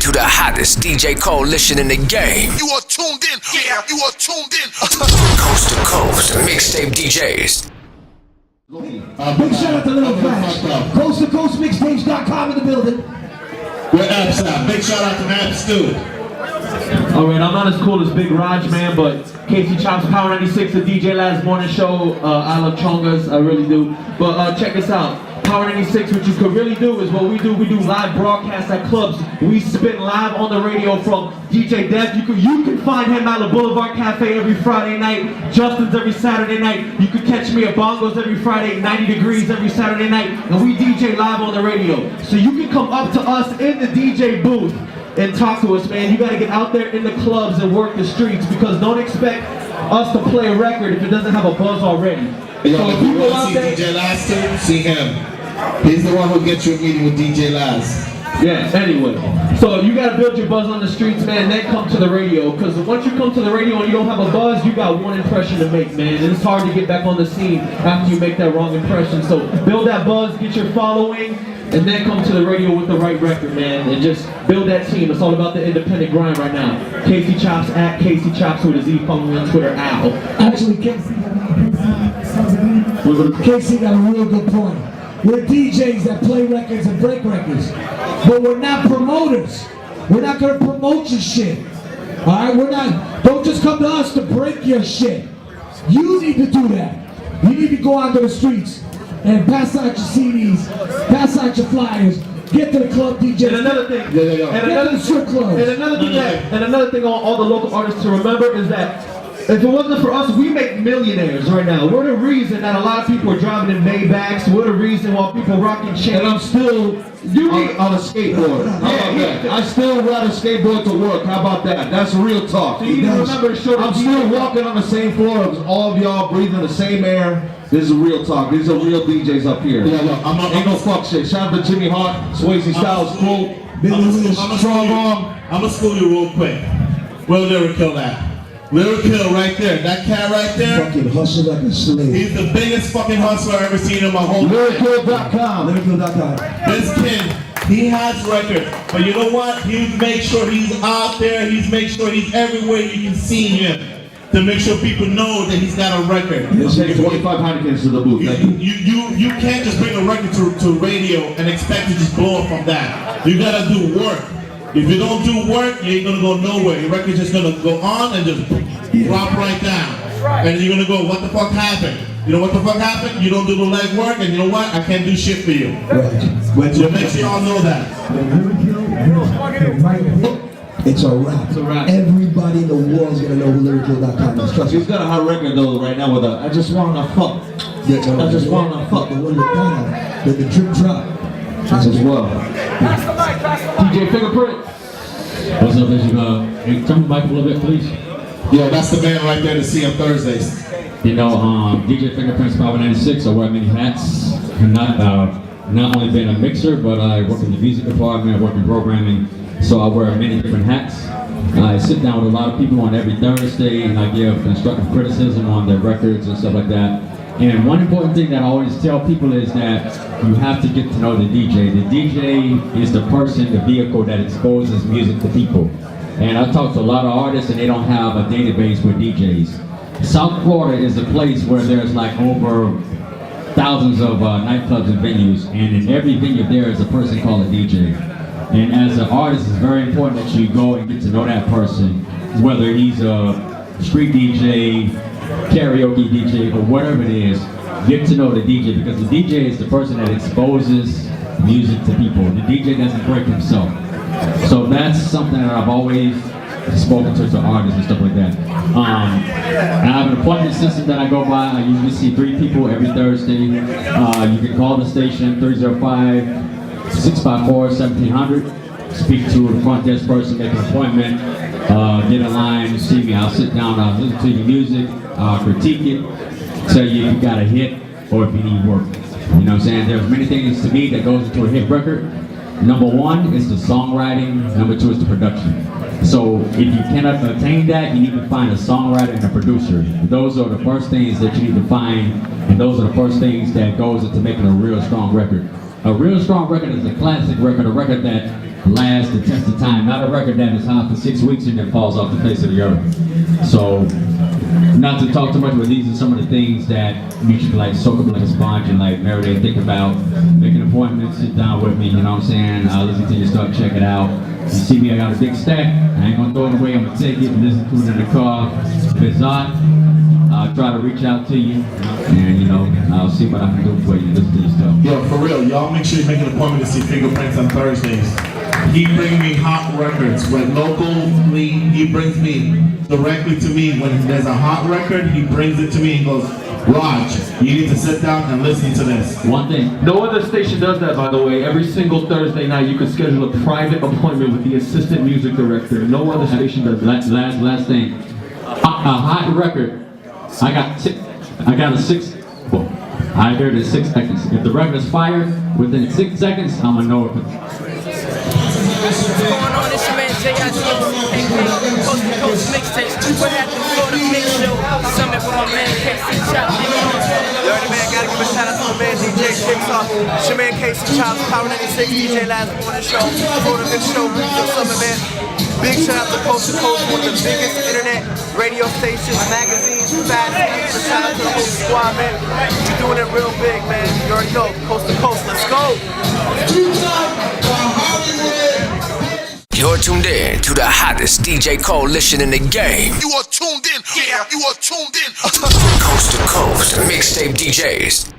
to the hottest DJ coalition in the game. You are tuned in. Yeah, you are tuned in. Coast to coast, mixtape DJs. Big shout out to Little Flash. Coast to coast mixtapes.com in the building. We're Apps out. Big shout out to Apps too. Alright, I'm not as cool as Big Raj, man, but Casey Chops, Power 96, the DJ Last Morning Show. I love Chongas, I really do. But check us out. Power 96, what you could really do is what we do. We do live broadcasts at clubs. We spin live on the radio from DJ Def. You can find him at the Boulevard Cafe every Friday night. Justin's every Saturday night. You can catch me at Bongos every Friday, 90 Degrees every Saturday night. And we DJ live on the radio. So you can come up to us in the DJ booth and talk to us, man. You gotta get out there in the clubs and work the streets, because don't expect us to play a record if it doesn't have a buzz already. So if you want to see DJ Laz too, see him. He's the one who gets you a meeting with DJ Laz. Yeah, anyway. So you gotta build your buzz on the streets, man, then come to the radio. Because once you come to the radio and you don't have a buzz, you got one impression to make, man. And it's hard to get back on the scene after you make that wrong impression. So build that buzz, get your following, and then come to the radio with the right record, man. And just build that team. It's all about the independent grind right now. Casey Chops at Casey Chops with a Z. Follow me on Twitter, Al. Actually, Casey got a real good point. We're DJs that play records and break records, but we're not promoters. We're not gonna promote your shit. All right, we're not. Don't just come to us to break your shit. You need to do that. You need to go out to the streets and pass out your CDs, pass out your flyers, get to the club DJs. And another thing, get to the strip clubs. And another thing on all the local artists to remember is that if it wasn't for us, we make millionaires right now. We're the reason that a lot of people are driving in Maybachs. We're the reason why people rocking chains. And I'm still on a skateboard. How about that? I still ride a skateboard to work. How about that? That's real talk. So you need to remember to show I'm still walking on the same floor as all of y'all, breathing the same air. This is real talk. These are real DJs up here. Yeah, look, ain't no fuck shit. Shout out to Jimmy Hart, Swayze Styles, quote. I'm gonna school you real quick. Where Lyrical at? Lyrical right there. That cat right there. Fucking hustle like a slave. He's the biggest fucking hustler I've ever seen in my whole life. Lyrical.com. Lyrical.com. This kid, he has records. But you know what? He makes sure he's out there. He makes sure he's everywhere you can see him. To make sure people know that he's got a record. Let's take 25 Heinekens to the booth. You can't just bring a record to radio and expect to just blow up from that. You gotta do work. If you don't do work, you ain't gonna go nowhere. Your record's just gonna go on and just drop right down. And you're gonna go, what the fuck happened? You know what the fuck happened? You don't do the legwork, and you know what? I can't do shit for you. Right. So make sure y'all know that. It's a wrap. It's a wrap. Everybody in the world is gonna know who Lyrical.com is. Trust me. He's got a hot record though right now with I just wanna fuck. I just wanna fuck. The one with that, the drip drop. As well. DJ Fingerprint. What's up, Vision? Turn the mic a little bit, please. Yeah, that's the man right there to see on Thursdays. You know, DJ Fingerprints Power 96. I wear many hats. Not only been a mixer, but I work in the music department. I work in programming, so I wear many different hats. I sit down with a lot of people on every Thursday, and I give constructive criticism on their records and stuff like that. And one important thing that I always tell people is that you have to get to know the DJ. The DJ is the person, the vehicle that exposes music to people. And I talk to a lot of artists and they don't have a database with DJs. South Florida is a place where there's like over thousands of nightclubs and venues. And in every venue there is a person called a DJ. And as an artist, it's very important that you go and get to know that person, whether he's a street DJ, karaoke DJ, or whatever it is. Get to know the DJ, because the DJ is the person that exposes music to people. The DJ doesn't break himself. So that's something that I've always spoken to artists and stuff like that. I have an appointment system that I go by. I usually see 3 people every Thursday. You can call the station 305-654-1700. Speak to the front desk person, make an appointment, get in line, see me. I'll sit down, I'll listen to your music, critique it, tell you if you got a hit or if you need work. You know what I'm saying? There's many things to me that goes into a hit record. Number 1 is the songwriting, number 2 is the production. So if you cannot attain that, you need to find a songwriter and a producer. Those are the first things that you need to find, and those are the first things that goes into making a real strong record. A real strong record is a classic record, a record that last the test of time. Not a record that is hot for 6 weeks and then falls off the face of the earth. So, not to talk too much, but these are some of the things that you should like soak up like a sponge and like marinate, think about, make an appointment, sit down with me, you know what I'm saying? I'll listen to your stuff, check it out. You see me, I got a big stack. I ain't gonna throw it away, I'm gonna take it and listen to it in the car. If it's hot, I'll try to reach out to you, and you know, I'll see what I can do for you. Listen to your stuff. Yo, for real, y'all make sure you make an appointment to see Fingerprints on Thursdays. He brings me hot records. When locally, he brings me directly to me. When there's a hot record, he brings it to me and goes, Raj, you need to sit down and listen to this. One thing. No other station does that, by the way. Every single Thursday night, you can schedule a private appointment with the assistant music director. No other station does that. Last thing. A hot record. I got a 6. Well, I heard it 6 seconds. If the record is fired within 6 seconds, I'ma know it. What's going on? It's your man J.I. Coast to Coast Mixtapes. We're at the Florida Mix Show Summit with my man KC Chops. You already man, gotta give a shout out to my man DJ Kicks Off. It's your man KC Chops, Power 96, DJ Last Morning Show, Florida Mix Show, Regional Summit, man. Big shout out to Coast, one of the biggest internet radio stations, magazines, fast food. Shout out to the whole squad, man. You're doing it real big, man. You already know, Coast to Coast, let's go. You're tuned in to the hottest DJ coalition in the game. You are tuned in. Yeah, you are tuned in. Coast to Coast Mixtape DJs.